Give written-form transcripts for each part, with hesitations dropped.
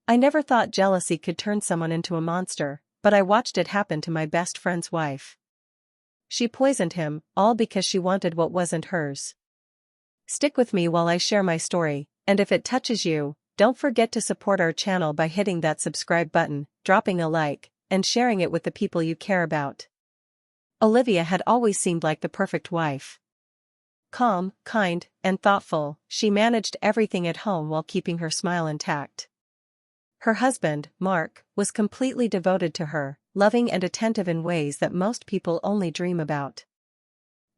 I never thought jealousy could turn someone into a monster, but I watched it happen to my best friend's wife. She poisoned him, all because she wanted what wasn't hers. Stick with me while I share my story, and if it touches you, don't forget to support our channel by hitting that subscribe button, dropping a like, and sharing it with the people you care about. Olivia had always seemed like the perfect wife. Calm, kind, and thoughtful, she managed everything at home while keeping her smile intact. Her husband, Mark, was completely devoted to her, loving and attentive in ways that most people only dream about.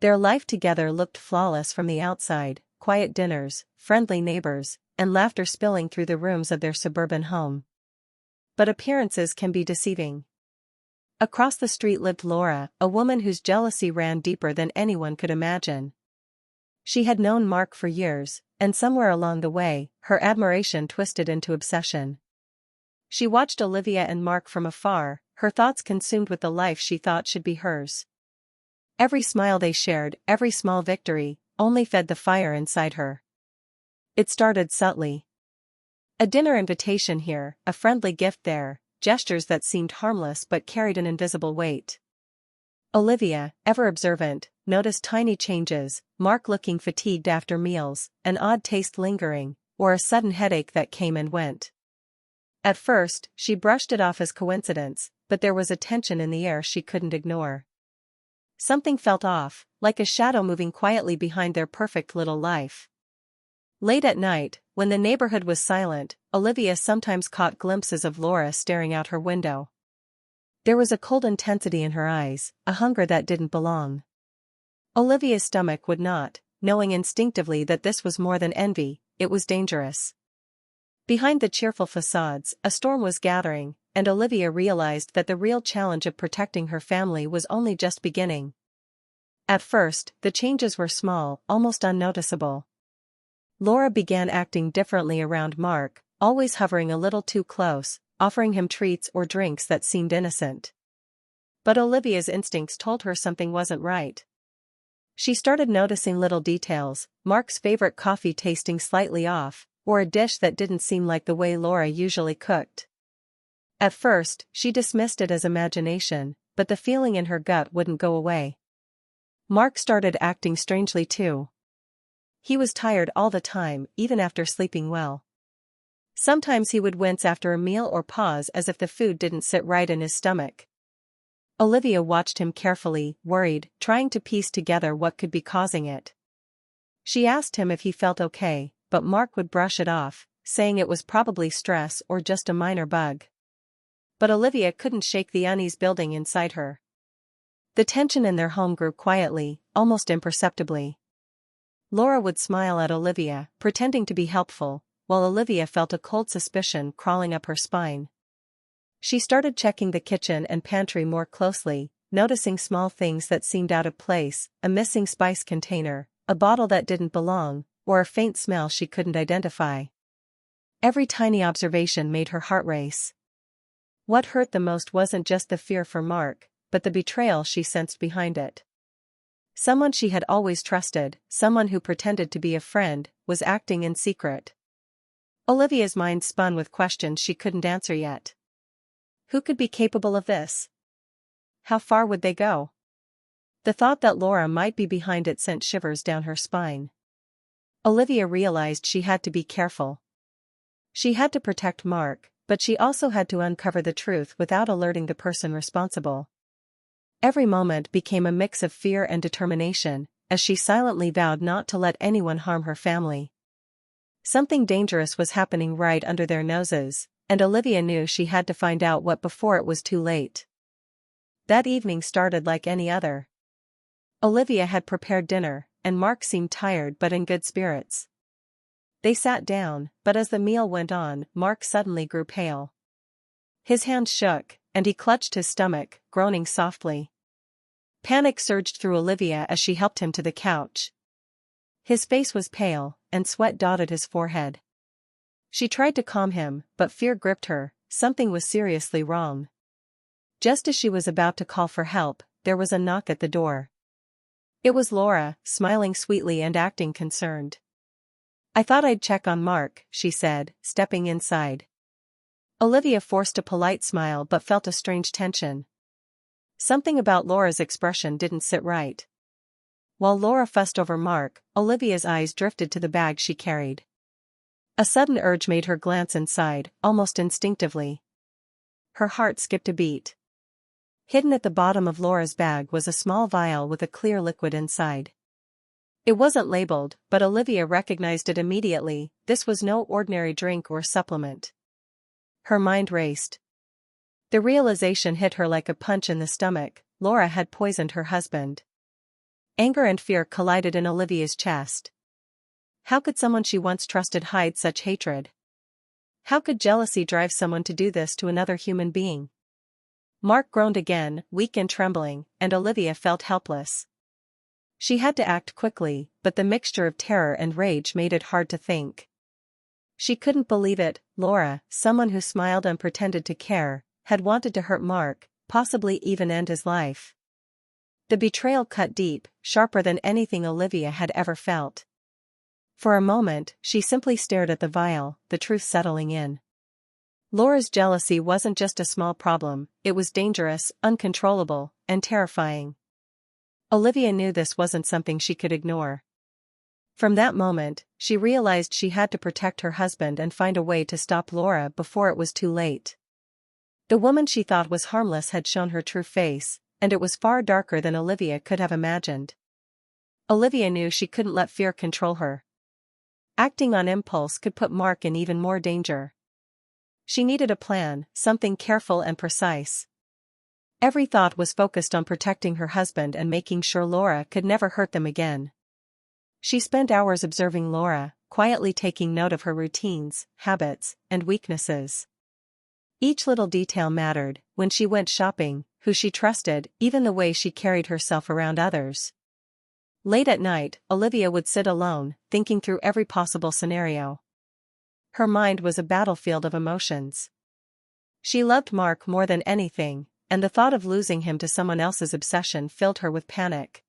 Their life together looked flawless from the outside: quiet dinners, friendly neighbors, and laughter spilling through the rooms of their suburban home. But appearances can be deceiving. Across the street lived Laura, a woman whose jealousy ran deeper than anyone could imagine. She had known Mark for years, and somewhere along the way, her admiration twisted into obsession. She watched Olivia and Mark from afar, her thoughts consumed with the life she thought should be hers. Every smile they shared, every small victory, only fed the fire inside her. It started subtly. A dinner invitation here, a friendly gift there, gestures that seemed harmless but carried an invisible weight. Olivia, ever observant, noticed tiny changes: Mark looking fatigued after meals, an odd taste lingering, or a sudden headache that came and went. At first, she brushed it off as coincidence, but there was a tension in the air she couldn't ignore. Something felt off, like a shadow moving quietly behind their perfect little life. Late at night, when the neighborhood was silent, Olivia sometimes caught glimpses of Laura staring out her window. There was a cold intensity in her eyes, a hunger that didn't belong. Olivia's stomach would not, knowing instinctively that this was more than envy, it was dangerous. Behind the cheerful facades, a storm was gathering, and Olivia realized that the real challenge of protecting her family was only just beginning. At first, the changes were small, almost unnoticeable. Laura began acting differently around Mark, always hovering a little too close, offering him treats or drinks that seemed innocent. But Olivia's instincts told her something wasn't right. She started noticing little details: Mark's favorite coffee tasting slightly off, or a dish that didn't seem like the way Laura usually cooked. At first, she dismissed it as imagination, but the feeling in her gut wouldn't go away. Mark started acting strangely too. He was tired all the time, even after sleeping well. Sometimes he would wince after a meal or pause as if the food didn't sit right in his stomach. Olivia watched him carefully, worried, trying to piece together what could be causing it. She asked him if he felt okay, but Mark would brush it off, saying it was probably stress or just a minor bug. But Olivia couldn't shake the unease building inside her. The tension in their home grew quietly, almost imperceptibly. Laura would smile at Olivia, pretending to be helpful, while Olivia felt a cold suspicion crawling up her spine. She started checking the kitchen and pantry more closely, noticing small things that seemed out of place: a missing spice container, a bottle that didn't belong, or a faint smell she couldn't identify. Every tiny observation made her heart race. What hurt the most wasn't just the fear for Mark, but the betrayal she sensed behind it. Someone she had always trusted, someone who pretended to be a friend, was acting in secret. Olivia's mind spun with questions she couldn't answer yet. Who could be capable of this? How far would they go? The thought that Laura might be behind it sent shivers down her spine. Olivia realized she had to be careful. She had to protect Mark, but she also had to uncover the truth without alerting the person responsible. Every moment became a mix of fear and determination, as she silently vowed not to let anyone harm her family. Something dangerous was happening right under their noses, and Olivia knew she had to find out what before it was too late. That evening started like any other. Olivia had prepared dinner, and Mark seemed tired but in good spirits. They sat down, but as the meal went on, Mark suddenly grew pale. His hands shook, and he clutched his stomach, groaning softly. Panic surged through Olivia as she helped him to the couch. His face was pale, and sweat dotted his forehead. She tried to calm him, but fear gripped her: something was seriously wrong. Just as she was about to call for help, there was a knock at the door. It was Laura, smiling sweetly and acting concerned. "I thought I'd check on Mark," she said, stepping inside. Olivia forced a polite smile but felt a strange tension. Something about Laura's expression didn't sit right. While Laura fussed over Mark, Olivia's eyes drifted to the bag she carried. A sudden urge made her glance inside, almost instinctively. Her heart skipped a beat. Hidden at the bottom of Laura's bag was a small vial with a clear liquid inside. It wasn't labeled, but Olivia recognized it immediately. This was no ordinary drink or supplement. Her mind raced. The realization hit her like a punch in the stomach. Laura had poisoned her husband. Anger and fear collided in Olivia's chest. How could someone she once trusted hide such hatred? How could jealousy drive someone to do this to another human being? Mark groaned again, weak and trembling, and Olivia felt helpless. She had to act quickly, but the mixture of terror and rage made it hard to think. She couldn't believe it. Laura, someone who smiled and pretended to care, had wanted to hurt Mark, possibly even end his life. The betrayal cut deep, sharper than anything Olivia had ever felt. For a moment, she simply stared at the vial, the truth settling in. Laura's jealousy wasn't just a small problem, it was dangerous, uncontrollable, and terrifying. Olivia knew this wasn't something she could ignore. From that moment, she realized she had to protect her husband and find a way to stop Laura before it was too late. The woman she thought was harmless had shown her true face, and it was far darker than Olivia could have imagined. Olivia knew she couldn't let fear control her. Acting on impulse could put Mark in even more danger. She needed a plan, something careful and precise. Every thought was focused on protecting her husband and making sure Laura could never hurt them again. She spent hours observing Laura, quietly taking note of her routines, habits, and weaknesses. Each little detail mattered: when she went shopping, who she trusted, even the way she carried herself around others. Late at night, Olivia would sit alone, thinking through every possible scenario. Her mind was a battlefield of emotions. She loved Mark more than anything, and the thought of losing him to someone else's obsession filled her with panic.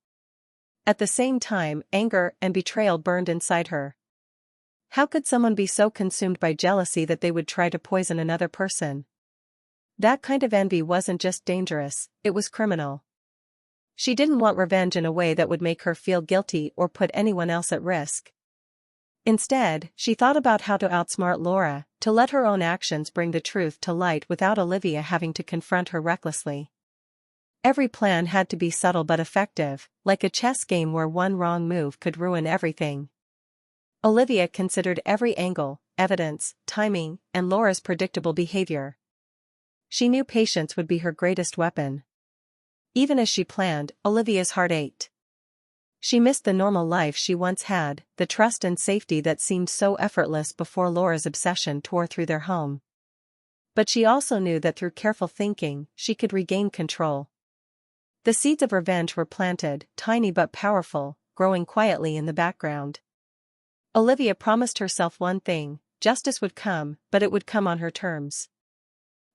At the same time, anger and betrayal burned inside her. How could someone be so consumed by jealousy that they would try to poison another person? That kind of envy wasn't just dangerous, it was criminal. She didn't want revenge in a way that would make her feel guilty or put anyone else at risk. Instead, she thought about how to outsmart Laura, to let her own actions bring the truth to light without Olivia having to confront her recklessly. Every plan had to be subtle but effective, like a chess game where one wrong move could ruin everything. Olivia considered every angle, evidence, timing, and Laura's predictable behavior. She knew patience would be her greatest weapon. Even as she planned, Olivia's heart ached. She missed the normal life she once had, the trust and safety that seemed so effortless before Laura's obsession tore through their home. But she also knew that through careful thinking, she could regain control. The seeds of revenge were planted, tiny but powerful, growing quietly in the background. Olivia promised herself one thing: justice would come, but it would come on her terms.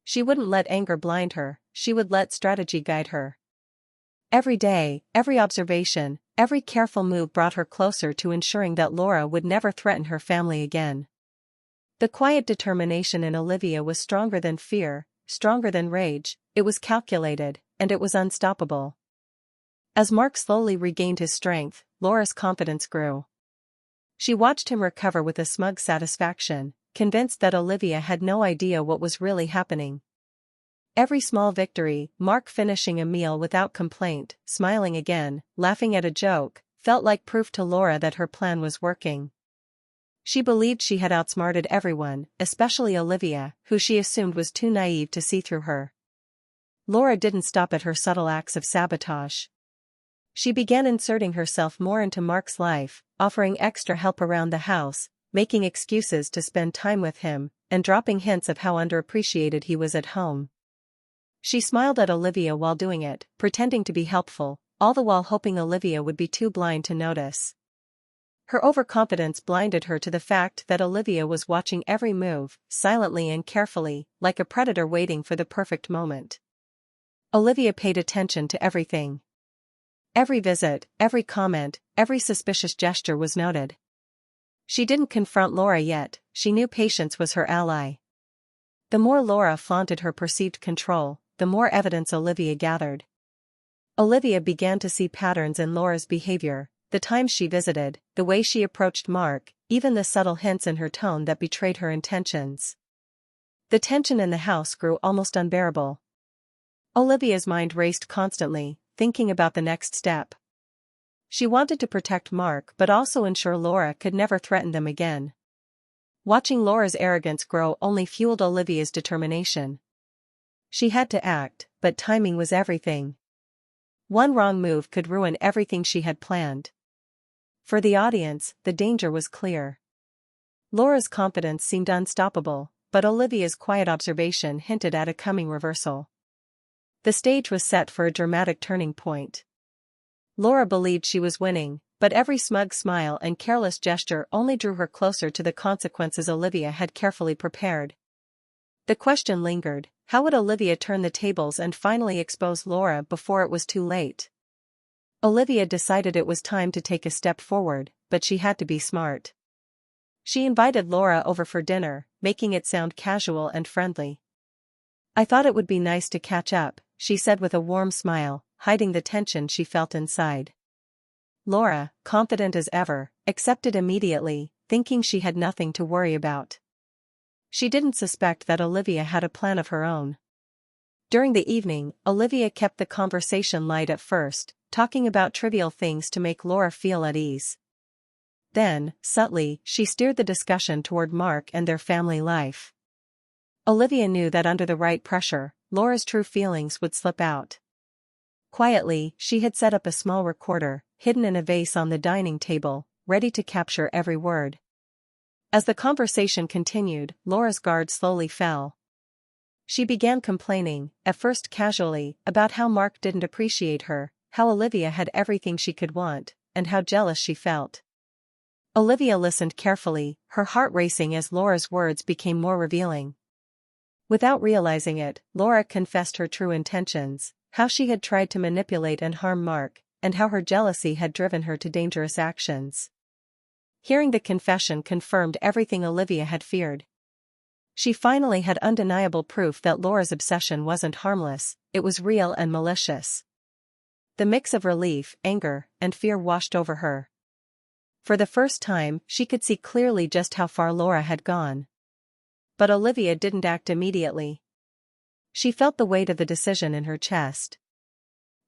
She wouldn't let anger blind her, she would let strategy guide her. Every day, every observation, every careful move brought her closer to ensuring that Laura would never threaten her family again. The quiet determination in Olivia was stronger than fear, stronger than rage, it was calculated, and it was unstoppable. As Mark slowly regained his strength, Laura's confidence grew. She watched him recover with a smug satisfaction, convinced that Olivia had no idea what was really happening. Every small victory, Mark finishing a meal without complaint, smiling again, laughing at a joke, felt like proof to Laura that her plan was working. She believed she had outsmarted everyone, especially Olivia, who she assumed was too naive to see through her. Laura didn't stop at her subtle acts of sabotage. She began inserting herself more into Mark's life, offering extra help around the house, making excuses to spend time with him, and dropping hints of how underappreciated he was at home. She smiled at Olivia while doing it, pretending to be helpful, all the while hoping Olivia would be too blind to notice. Her overconfidence blinded her to the fact that Olivia was watching every move, silently and carefully, like a predator waiting for the perfect moment. Olivia paid attention to everything. Every visit, every comment, every suspicious gesture was noted. She didn't confront Laura yet, she knew patience was her ally. The more Laura flaunted her perceived control, the more evidence Olivia gathered. Olivia began to see patterns in Laura's behavior, the times she visited, the way she approached Mark, even the subtle hints in her tone that betrayed her intentions. The tension in the house grew almost unbearable. Olivia's mind raced constantly, thinking about the next step. She wanted to protect Mark but also ensure Laura could never threaten them again. Watching Laura's arrogance grow only fueled Olivia's determination. She had to act, but timing was everything. One wrong move could ruin everything she had planned. For the audience, the danger was clear. Laura's confidence seemed unstoppable, but Olivia's quiet observation hinted at a coming reversal. The stage was set for a dramatic turning point. Laura believed she was winning, but every smug smile and careless gesture only drew her closer to the consequences Olivia had carefully prepared. The question lingered: how would Olivia turn the tables and finally expose Laura before it was too late? Olivia decided it was time to take a step forward, but she had to be smart. She invited Laura over for dinner, making it sound casual and friendly. "I thought it would be nice to catch up," she said with a warm smile, hiding the tension she felt inside. Laura, confident as ever, accepted immediately, thinking she had nothing to worry about. She didn't suspect that Olivia had a plan of her own. During the evening, Olivia kept the conversation light at first, talking about trivial things to make Laura feel at ease. Then, subtly, she steered the discussion toward Mark and their family life. Olivia knew that under the right pressure, Laura's true feelings would slip out. Quietly, she had set up a small recorder, hidden in a vase on the dining table, ready to capture every word. As the conversation continued, Laura's guard slowly fell. She began complaining, at first casually, about how Mark didn't appreciate her, how Olivia had everything she could want, and how jealous she felt. Olivia listened carefully, her heart racing as Laura's words became more revealing. Without realizing it, Laura confessed her true intentions, how she had tried to manipulate and harm Mark, and how her jealousy had driven her to dangerous actions. Hearing the confession confirmed everything Olivia had feared. She finally had undeniable proof that Laura's obsession wasn't harmless, it was real and malicious. The mix of relief, anger, and fear washed over her. For the first time, she could see clearly just how far Laura had gone. But Olivia didn't act immediately. She felt the weight of the decision in her chest.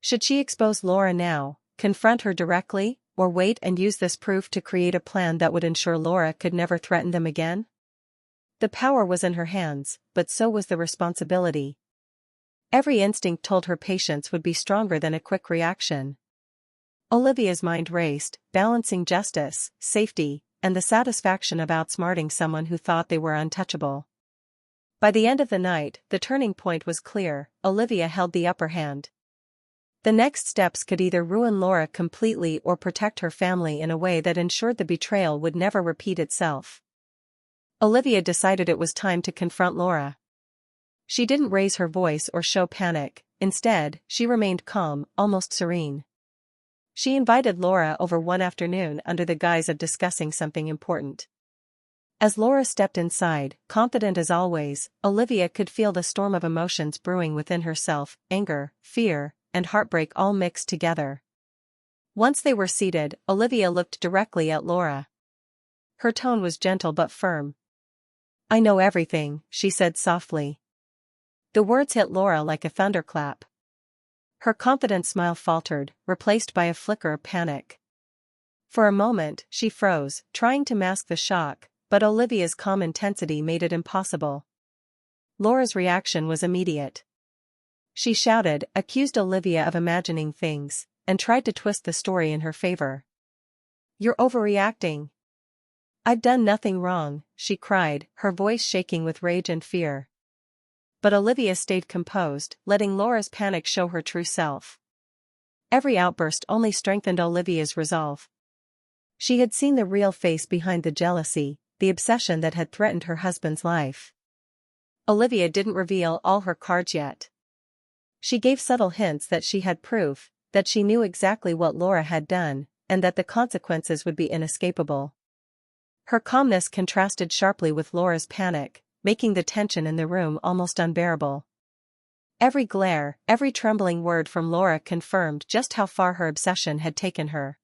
Should she expose Laura now, confront her directly, or wait and use this proof to create a plan that would ensure Laura could never threaten them again? The power was in her hands, but so was the responsibility. Every instinct told her patience would be stronger than a quick reaction. Olivia's mind raced, balancing justice, safety, and the satisfaction of outsmarting someone who thought they were untouchable. By the end of the night, the turning point was clear: Olivia held the upper hand. The next steps could either ruin Laura completely or protect her family in a way that ensured the betrayal would never repeat itself. Olivia decided it was time to confront Laura. She didn't raise her voice or show panic, instead, she remained calm, almost serene. She invited Laura over one afternoon under the guise of discussing something important. As Laura stepped inside, confident as always, Olivia could feel the storm of emotions brewing within herself: anger, fear, and heartbreak all mixed together. Once they were seated, Olivia looked directly at Laura. Her tone was gentle but firm. "I know everything," she said softly. The words hit Laura like a thunderclap. Her confident smile faltered, replaced by a flicker of panic. For a moment, she froze, trying to mask the shock, but Olivia's calm intensity made it impossible. Laura's reaction was immediate. She shouted, accused Olivia of imagining things, and tried to twist the story in her favor. "You're overreacting." "I've done nothing wrong," she cried, her voice shaking with rage and fear. But Olivia stayed composed, letting Laura's panic show her true self. Every outburst only strengthened Olivia's resolve. She had seen the real face behind the jealousy, the obsession that had threatened her husband's life. Olivia didn't reveal all her cards yet. She gave subtle hints that she had proof, that she knew exactly what Laura had done, and that the consequences would be inescapable. Her calmness contrasted sharply with Laura's panic, making the tension in the room almost unbearable. Every glare, every trembling word from Laura confirmed just how far her obsession had taken her.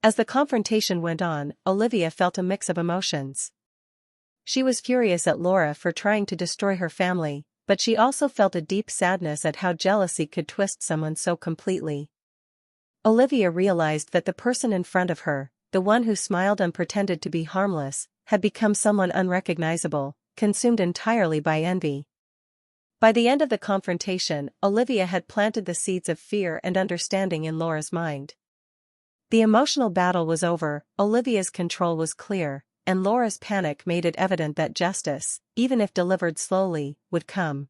As the confrontation went on, Olivia felt a mix of emotions. She was furious at Laura for trying to destroy her family, but she also felt a deep sadness at how jealousy could twist someone so completely. Olivia realized that the person in front of her, the one who smiled and pretended to be harmless, had become someone unrecognizable, consumed entirely by envy. By the end of the confrontation, Olivia had planted the seeds of fear and understanding in Laura's mind. The emotional battle was over, Olivia's control was clear, and Laura's panic made it evident that justice, even if delivered slowly, would come.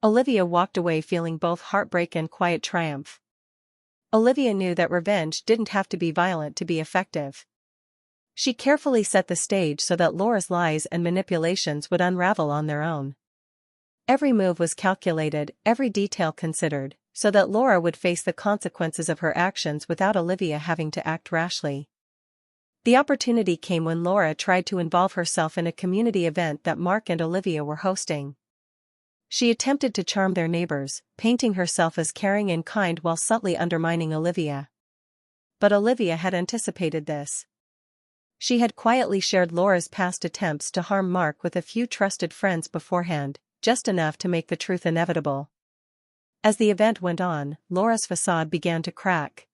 Olivia walked away feeling both heartbreak and quiet triumph. Olivia knew that revenge didn't have to be violent to be effective. She carefully set the stage so that Laura's lies and manipulations would unravel on their own. Every move was calculated, every detail considered, so that Laura would face the consequences of her actions without Olivia having to act rashly. The opportunity came when Laura tried to involve herself in a community event that Mark and Olivia were hosting. She attempted to charm their neighbors, painting herself as caring and kind while subtly undermining Olivia. But Olivia had anticipated this. She had quietly shared Laura's past attempts to harm Mark with a few trusted friends beforehand, just enough to make the truth inevitable. As the event went on, Laura's facade began to crack.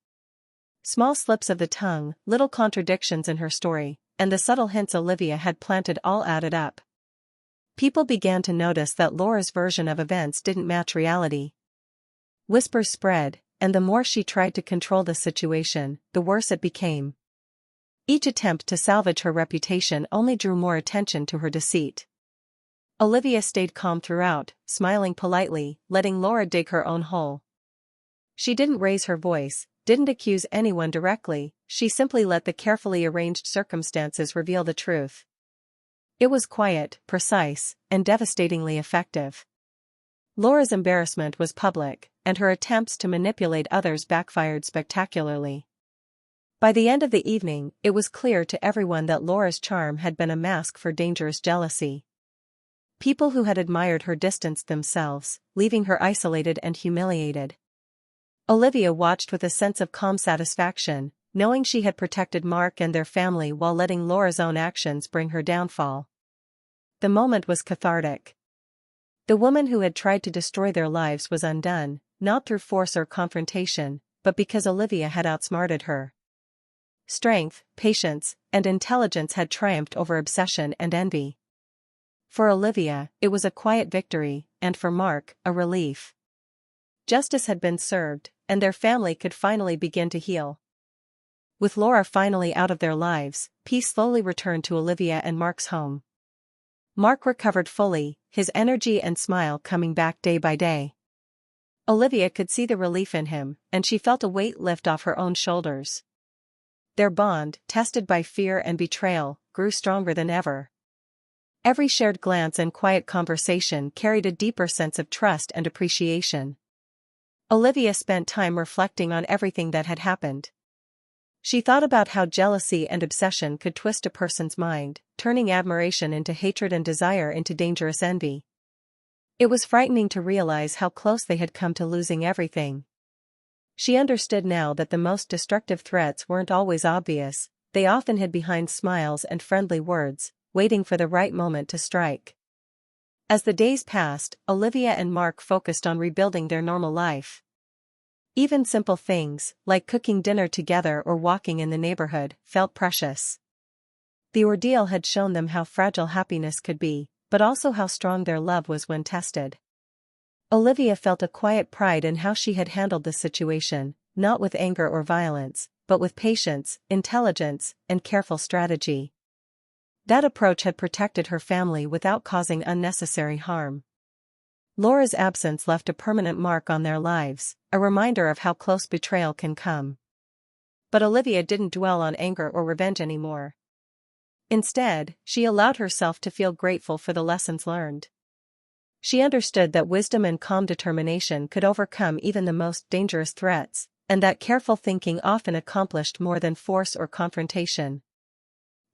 Small slips of the tongue, little contradictions in her story, and the subtle hints Olivia had planted all added up. People began to notice that Laura's version of events didn't match reality. Whispers spread, and the more she tried to control the situation, the worse it became. Each attempt to salvage her reputation only drew more attention to her deceit. Olivia stayed calm throughout, smiling politely, letting Laura dig her own hole. She didn't raise her voice, didn't accuse anyone directly, she simply let the carefully arranged circumstances reveal the truth. It was quiet, precise, and devastatingly effective. Laura's embarrassment was public, and her attempts to manipulate others backfired spectacularly. By the end of the evening, it was clear to everyone that Laura's charm had been a mask for dangerous jealousy. People who had admired her distanced themselves, leaving her isolated and humiliated. Olivia watched with a sense of calm satisfaction, knowing she had protected Mark and their family while letting Laura's own actions bring her downfall. The moment was cathartic. The woman who had tried to destroy their lives was undone, not through force or confrontation, but because Olivia had outsmarted her. Strength, patience, and intelligence had triumphed over obsession and envy. For Olivia, it was a quiet victory, and for Mark, a relief. Justice had been served, and their family could finally begin to heal. With Laura finally out of their lives, peace slowly returned to Olivia and Mark's home. Mark recovered fully, his energy and smile coming back day by day. Olivia could see the relief in him, and she felt a weight lift off her own shoulders. Their bond, tested by fear and betrayal, grew stronger than ever. Every shared glance and quiet conversation carried a deeper sense of trust and appreciation. Olivia spent time reflecting on everything that had happened. She thought about how jealousy and obsession could twist a person's mind, turning admiration into hatred and desire into dangerous envy. It was frightening to realize how close they had come to losing everything. She understood now that the most destructive threats weren't always obvious, they often hid behind smiles and friendly words, waiting for the right moment to strike. As the days passed, Olivia and Mark focused on rebuilding their normal life. Even simple things, like cooking dinner together or walking in the neighborhood, felt precious. The ordeal had shown them how fragile happiness could be, but also how strong their love was when tested. Olivia felt a quiet pride in how she had handled the situation, not with anger or violence, but with patience, intelligence, and careful strategy. That approach had protected her family without causing unnecessary harm. Laura's absence left a permanent mark on their lives, a reminder of how close betrayal can come. But Olivia didn't dwell on anger or revenge anymore. Instead, she allowed herself to feel grateful for the lessons learned. She understood that wisdom and calm determination could overcome even the most dangerous threats, and that careful thinking often accomplished more than force or confrontation.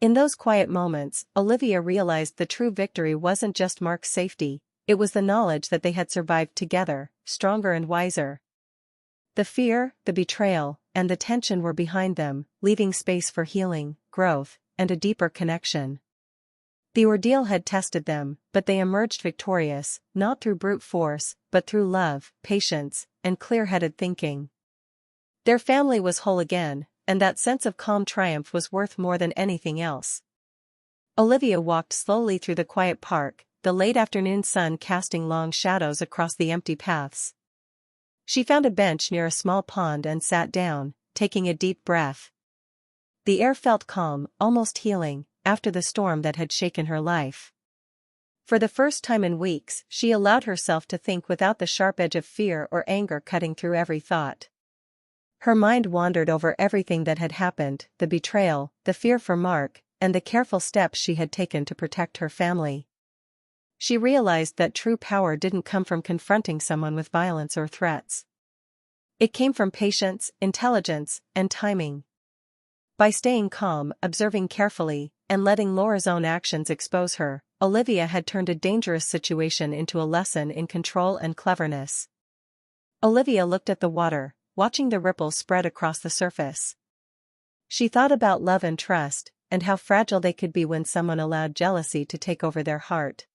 In those quiet moments, Olivia realized the true victory wasn't just Mark's safety, it was the knowledge that they had survived together, stronger and wiser. The fear, the betrayal, and the tension were behind them, leaving space for healing, growth, and a deeper connection. The ordeal had tested them, but they emerged victorious, not through brute force, but through love, patience, and clear-headed thinking. Their family was whole again, and that sense of calm triumph was worth more than anything else. Olivia walked slowly through the quiet park, the late afternoon sun casting long shadows across the empty paths. She found a bench near a small pond and sat down, taking a deep breath. The air felt calm, almost healing, after the storm that had shaken her life. For the first time in weeks, she allowed herself to think without the sharp edge of fear or anger cutting through every thought. Her mind wandered over everything that had happened, the betrayal, the fear for Mark, and the careful steps she had taken to protect her family. She realized that true power didn't come from confronting someone with violence or threats. It came from patience, intelligence, and timing. By staying calm, observing carefully, and letting Laura's own actions expose her, Olivia had turned a dangerous situation into a lesson in control and cleverness. Olivia looked at the water, watching the ripples spread across the surface. She thought about love and trust, and how fragile they could be when someone allowed jealousy to take over their heart.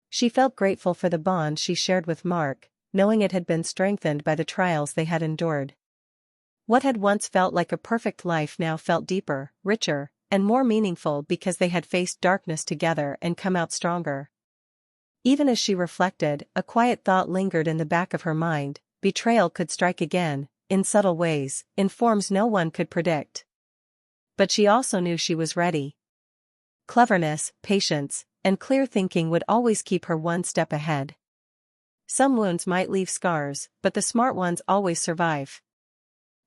She felt grateful for the bond she shared with Mark, knowing it had been strengthened by the trials they had endured. What had once felt like a perfect life now felt deeper, richer, and more meaningful because they had faced darkness together and come out stronger. Even as she reflected, a quiet thought lingered in the back of her mind: betrayal could strike again, in subtle ways, in forms no one could predict. But she also knew she was ready. Cleverness, patience, and clear thinking would always keep her one step ahead. Some wounds might leave scars, but the smart ones always survive.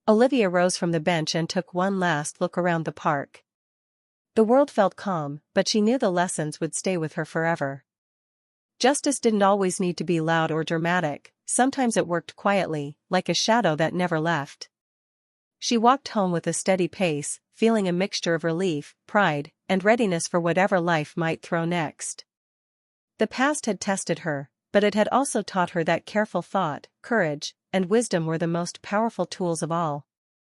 Olivia rose from the bench and took one last look around the park. The world felt calm, but she knew the lessons would stay with her forever. Justice didn't always need to be loud or dramatic, sometimes it worked quietly, like a shadow that never left. She walked home with a steady pace, feeling a mixture of relief, pride, and readiness for whatever life might throw next. The past had tested her, but it had also taught her that careful thought, courage, and wisdom were the most powerful tools of all.